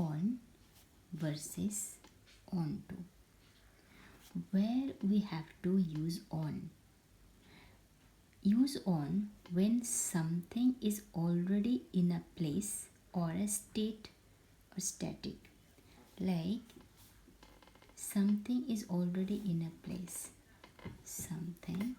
on versus onto. Where we have to use on. Use on when something is already in a place or a state or static. Like something is already in a place. Something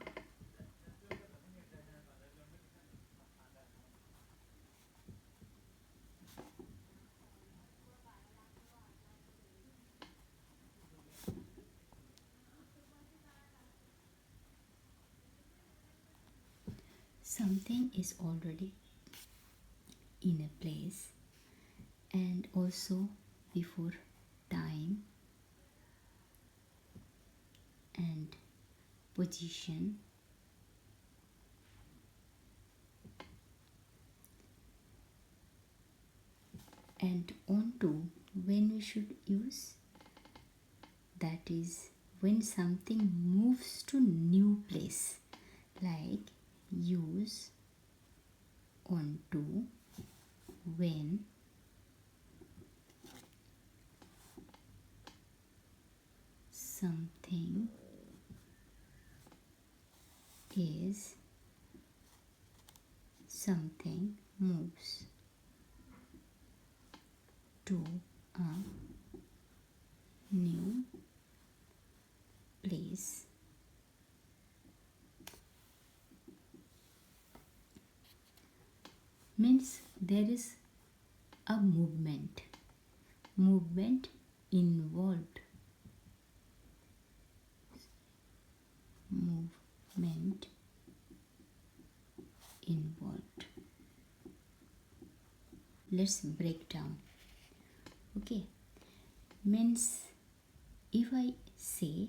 something is already in a place, and also before time and position and onto when we should use, that is when something moves to new place, like use onto when something is something moves to a new place. Means there is a movement involved, movement involved. Let's break down. Okay, means if I say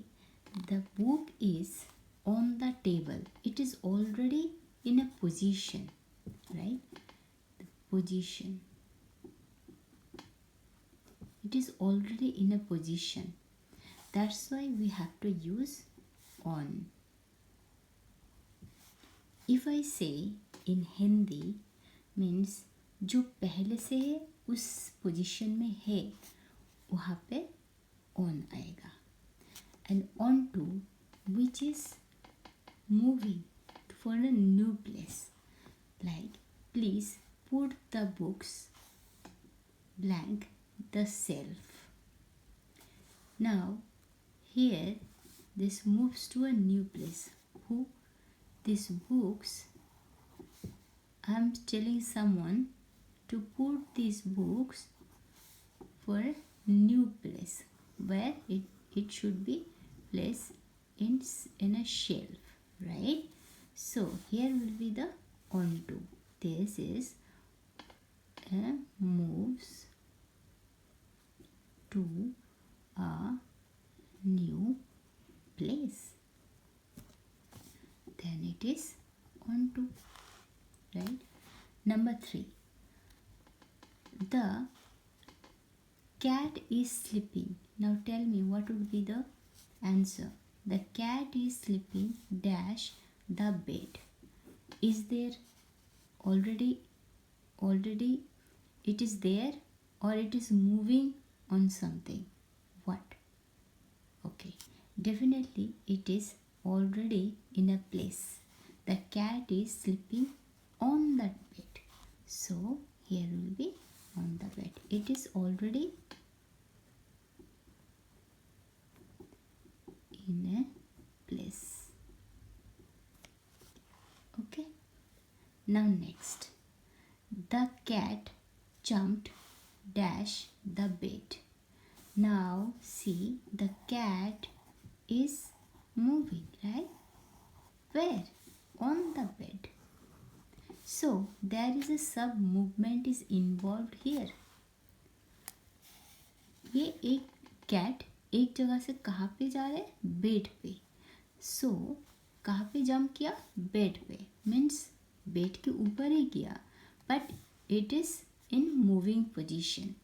the book is on the table, it is already in a position, right? The position, it is already in a position. That's why we have to use on. If I say in Hindi, means जो पहले से है उस position में है वहाँ पे on आएगा. And onto, which is moving for a new place, like please put the books blank the shelf. Now here this moves to a new place. Who? These books, I am telling someone to put these books for a new place where it should be placed in a shelf, right? So here will be the onto. This is a moves to a new place. Then it is onto, right? Number 3. The cat is sleeping. Now tell me what would be the answer. The cat is sleeping dash the bed. Is there already it is there, or it is moving on something? What? Okay, definitely it is already in a place. The cat is sleeping on that bed. So here will be on the bed. It is already in a place. Okay. Now next. The cat jumped dash the bed. Now see, the cat is moving, right? Where? On the bed. So there is a sub movement is involved here. ये एक cat एक जगह से कहाँ पे जा रहा है? बेड पे. सो कहाँ पे जंप किया? बेड पे. मीन्स बेड के ऊपर ही किया, but it is in moving position,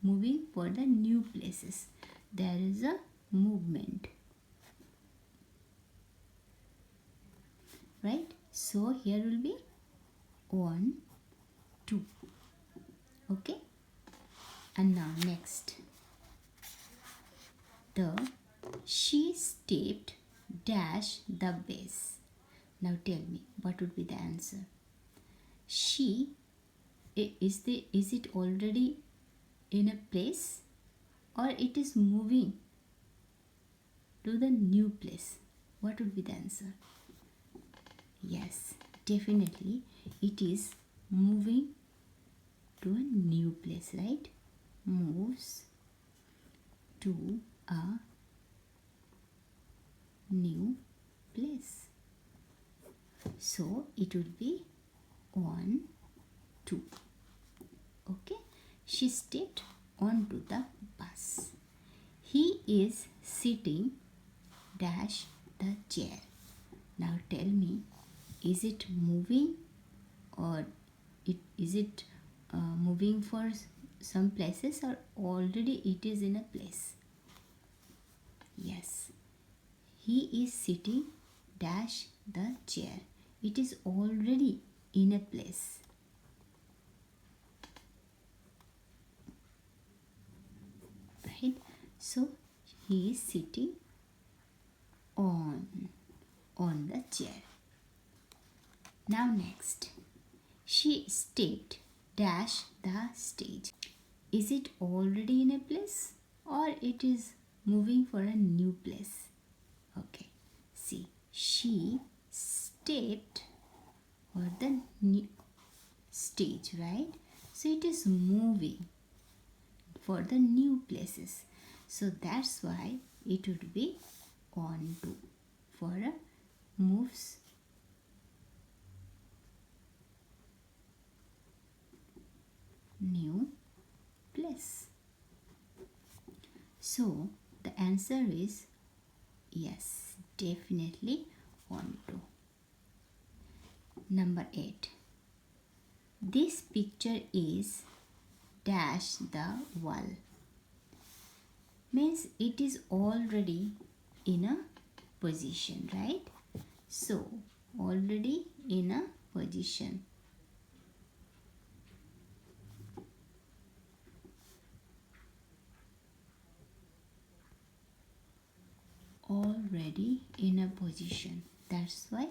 moving for the new places. There is a movement, right? So here will be on to. Okay, And now next, the she stepped dash the base. Now tell me what would be the answer. She is it already in a place or it is moving to the new place? What would be the answer? Yes, definitely it is moving to a new place, right? Moves to a new place. So it would be on to. Okay, she stepped onto the bus. He is sitting dash the chair. Now tell me, is it moving or is it moving for some places or already it is in a place? Yes, he is sitting dash the chair. It is already in a place. Right? So he is sitting on the chair. Now next, she stepped dash the stage. Is it already in a place or it is moving for a new place? Okay, see, she stepped for the new stage, right? So it is moving for the new places. So that's why it would be on to for a moves new place. So the answer is yes, definitely on to. Number 8. This picture is dash the wall. Means it is already in a position, right? So already in a position. Already in a position. That's why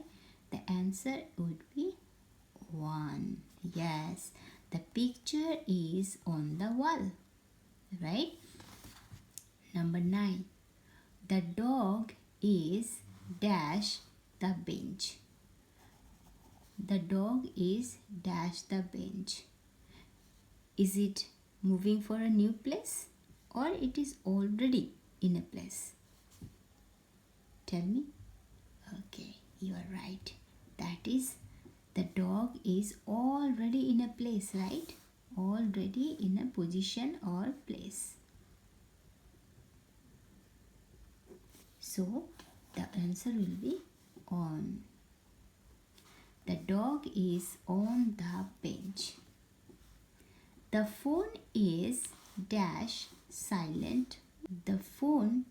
the answer would be 1. Yes, the picture is on the wall, right? Number 9. The dog is dash the bench. The dog is dash the bench. Is it moving for a new place or it is already in a place? Tell me. Okay, you are right. That is, the dog is already in a place, right? Already in a position or place. So the answer will be on. The dog is on the bench. The phone is dash silent. The phone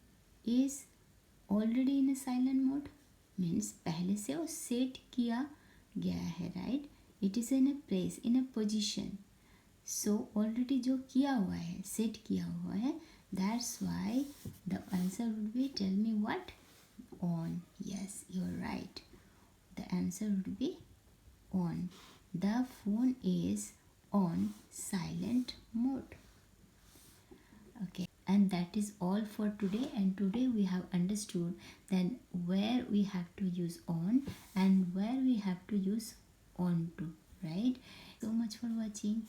is already in a silent mode. Means पहले से वो set किया गया है, right? It is in a place, in a position. So already जो किया हुआ है, सेट किया हुआ है. That's why the answer would be, tell me what? On. Yes, you're right. The answer would be on. The phone is on silent mode. Okay, and that is all for today. And today we have understood then where we have to use on and where we have to use on to, right? So much for watching.